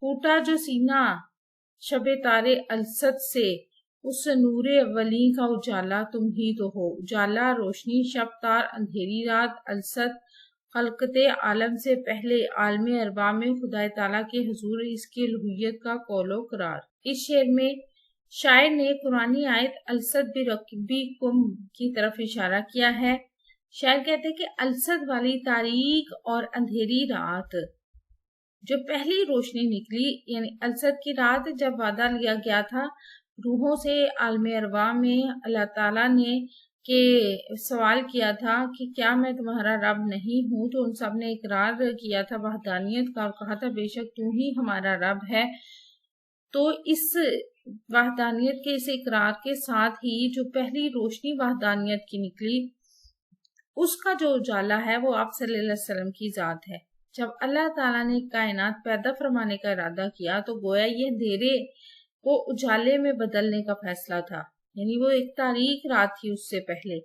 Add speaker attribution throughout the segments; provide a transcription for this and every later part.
Speaker 1: ٹوٹا جو سینہ شب تارے السد سے، اس نور اولی کا اجالا تم ہی تو ہو۔ اجالا، روشنی، شب تار، اندھیری رات، السد خلقت عالم سے پہلے عالم ارواح میں خدا تعالیٰ کے حضور اس کی الوہیت کا قول و قرار۔ اس شعر میں شاعر نے قرآنی آیت السد بربکم کی طرف اشارہ کیا ہے۔ شاعر کہتے ہیں کہ السد والی تاریک اور اندھیری رات جو پہلی روشنی نکلی، یعنی السد کی رات جب وعدہ لیا گیا تھا روحوں سے عالم ارواح میں، اللہ تعالیٰ نے کہ سوال کیا تھا کہ کیا میں تمہارا رب نہیں ہوں، تو ان سب نے اقرار کیا تھا وحدانیت کا اور کہا تھا بے شک تو ہی ہمارا رب ہے۔ تو اس وحدانیت کے اس اقرار کے ساتھ ہی جو پہلی روشنی وحدانیت کی نکلی، اس کا جو اجالا ہے وہ آپ صلی اللہ علیہ وسلم کی ذات ہے۔ جب اللہ تعالیٰ نے کائنات پیدا فرمانے کا ارادہ کیا تو گویا یہ اندھیرے کو اجالے میں بدلنے کا فیصلہ تھا، یعنی وہ ایک تاریک رات تھی اس سے پہلے،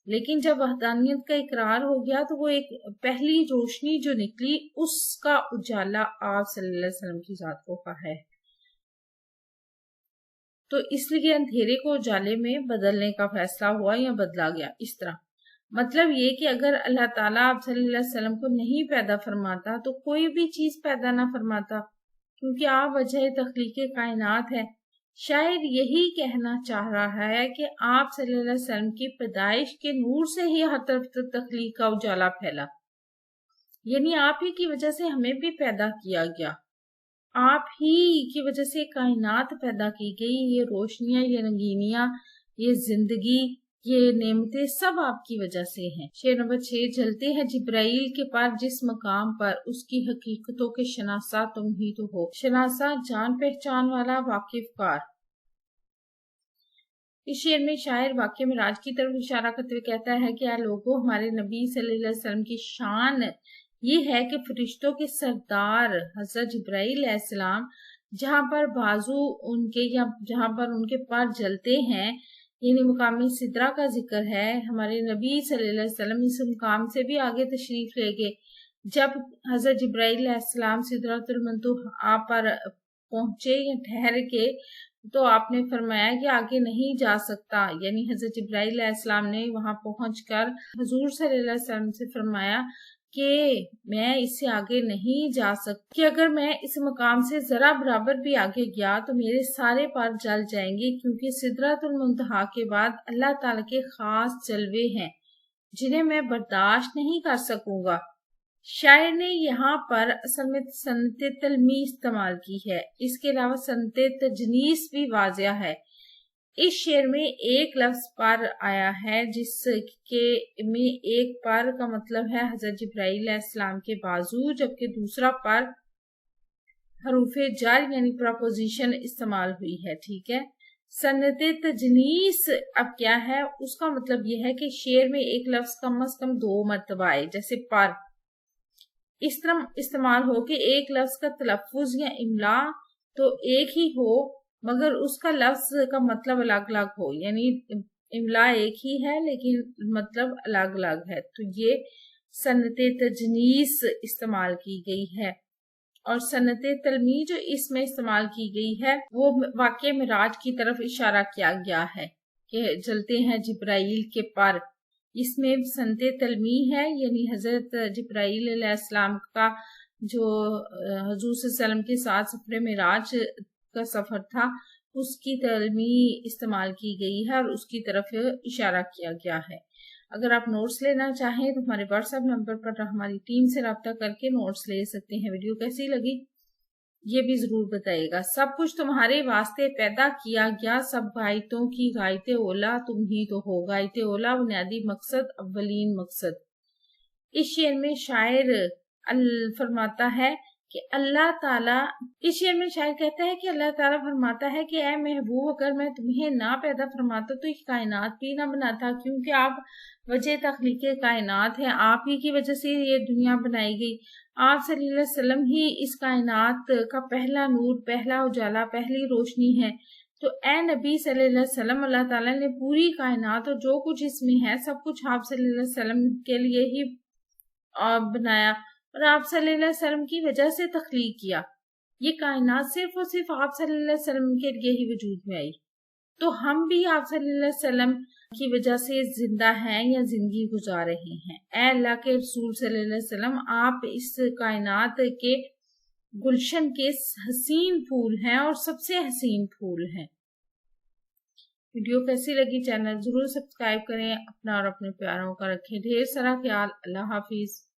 Speaker 1: لیکن جب وحدانیت کا اقرار ہو گیا تو وہ ایک پہلی روشنی جو نکلی اس کا اجالا آپ صلی اللہ علیہ وسلم کی ذات کو ہے۔ تو اس لیے اندھیرے کو اجالے میں بدلنے کا فیصلہ ہوا یا بدلا گیا۔ اس طرح مطلب یہ کہ اگر اللہ تعالیٰ آپ صلی اللہ علیہ وسلم کو نہیں پیدا فرماتا تو کوئی بھی چیز پیدا نہ فرماتا، کیونکہ آپ وجہ تخلیق کائنات ہے۔ شاعر یہی کہنا چاہ رہا ہے کہ آپ صلی اللہ علیہ وسلم کی پیدائش کے نور سے ہی ہر طرف تخلیق کا اجالا پھیلا، یعنی آپ ہی کی وجہ سے ہمیں بھی پیدا کیا گیا، آپ ہی کی وجہ سے کائنات پیدا کی گئی، یہ روشنیاں، یہ رنگینیاں، یہ زندگی، یہ نعمتیں سب آپ کی وجہ سے ہیں۔ شعر نمبر 6، جلتے ہیں جبرائیل کے پر جس مقام پر، اس کی حقیقتوں کے شناسا تم ہی تو ہو۔ شناسا، جان پہچان والا، واقف کار۔ اس شعر میں شاعر واقع معراج کی طرف اشارہ کرتے ہوئے کہتا ہے کہ اے لوگو، ہمارے نبی صلی اللہ علیہ وسلم کی شان یہ ہے کہ فرشتوں کے سردار حضرت جبرائیل علیہ السلام جہاں پر بازو ان کے یا جہاں پر ان کے پر جلتے ہیں، یعنی مقام سدرہ کا ذکر ہے، ہمارے نبی صلی اللہ علیہ وسلم اس مقام سے بھی آگے تشریف لے گئے۔ جب حضرت جبرائیل علیہ السلام سدرۃ المنتہا پر پہنچے یا ٹھہر کے تو آپ نے فرمایا کہ آگے نہیں جا سکتا، یعنی حضرت جبرائیل علیہ السلام نے وہاں پہنچ کر حضور صلی اللہ علیہ وسلم سے فرمایا کہ میں اس سے آگے نہیں جا سکتا، کہ اگر میں اس مقام سے ذرا برابر بھی آگے گیا تو میرے سارے پر جل جائیں گے، کیونکہ سدرۃ المنتہا کے بعد اللہ تعالیٰ کے خاص جلوے ہیں جنہیں میں برداشت نہیں کر سکوں گا۔ شاعر نے یہاں پر اصل میں صنعت تلمیح استعمال کی ہے، اس کے علاوہ صنعت تجنیس بھی واضح ہے۔ اس شعر میں ایک لفظ پر آیا ہے جس کے میں ایک پر کا مطلب ہے حضرت جبرائیل علیہ السلام کے بازو، جبکہ دوسرا پر حروف جر یعنی پراپوزیشن استعمال ہوئی ہے۔ ٹھیک ہے، صنعت تجنیس اب کیا ہے؟ اس کا مطلب یہ ہے کہ شعر میں ایک لفظ کم از کم 2 مرتبہ آئے، جیسے پر اس طرح استعمال ہو کہ ایک لفظ کا تلفظ یا املا تو ایک ہی ہو مگر اس کا لفظ کا مطلب الگ الگ ہو، یعنی املا ایک ہی ہے لیکن مطلب الگ الگ ہے، تو یہ صنعت تجنیس استعمال کی گئی ہے۔ اور صنعت تلمیح جو اس میں استعمال کی گئی ہے وہ واقع معراج کی طرف اشارہ کیا گیا ہے کہ جلتے ہیں جبرائیل کے پر، اس میں صنعت تلمیح ہے، یعنی حضرت جبرائیل علیہ السلام کا جو حضور صلی اللہ علیہ وسلم کے ساتھ سفر معراج کا سفر تھا اس کی تلمیح استعمال کی گئی ہے اور اس کی طرف اشارہ کیا گیا ہے۔ اگر آپ نوٹس لینا چاہیں تو ہمارے واٹس ایپ نمبر پر ہماری ٹیم سے رابطہ کر کے نوٹس لے سکتے ہیں۔ ویڈیو کیسی لگی یہ بھی ضرور بتائیے گا۔ سب کچھ تمہارے واسطے پیدا کیا گیا، سب غائتوں کی غائت اولا تم ہی تو ہو۔ غائت اولا بنیادی مقصد، اولین مقصد۔ اس شعر میں شاعر فرماتا ہے کہ اللہ تعالیٰ، اس شعر میں شاعر کہتا ہے کہ اللہ تعالیٰ فرماتا ہے کہ اے محبوب، اگر میں تمہیں نہ پیدا فرماتا تو یہ کائنات بھی نہ بناتا، کیونکہ آپ وجہ تخلیق کائنات ہیں، آپ ہی کی وجہ سے یہ دنیا بنائی گئی، آپ صلی اللہ علیہ وسلم ہی اس کائنات کا پہلا نور، پہلا اجالا، پہلی روشنی ہے۔ تو اے نبی صلی اللہ علیہ وسلم، اللہ تعالیٰ نے پوری کائنات اور جو کچھ اس میں ہے سب کچھ آپ صلی اللہ علیہ وسلم کے لیے ہی بنایا اور آپ صلی اللہ علیہ وسلم کی وجہ سے تخلیق کیا۔ یہ کائنات صرف اور صرف آپ صلی اللہ علیہ وسلم کے لیے ہی وجود میں آئی، تو ہم بھی آپ صلی اللہ علیہ وسلم کی وجہ سے زندہ ہیں یا زندگی گزار رہے ہیں۔ اے اللہ کے رسول صلی اللہ علیہ وسلم، آپ اس کائنات کے گلشن کے حسین پھول ہیں اور سب سے حسین پھول ہیں۔ ویڈیو کیسی لگی؟ چینل ضرور سبسکرائب کریں، اپنا اور اپنے پیاروں کا رکھیں ڈھیر سارا خیال۔ اللہ حافظ۔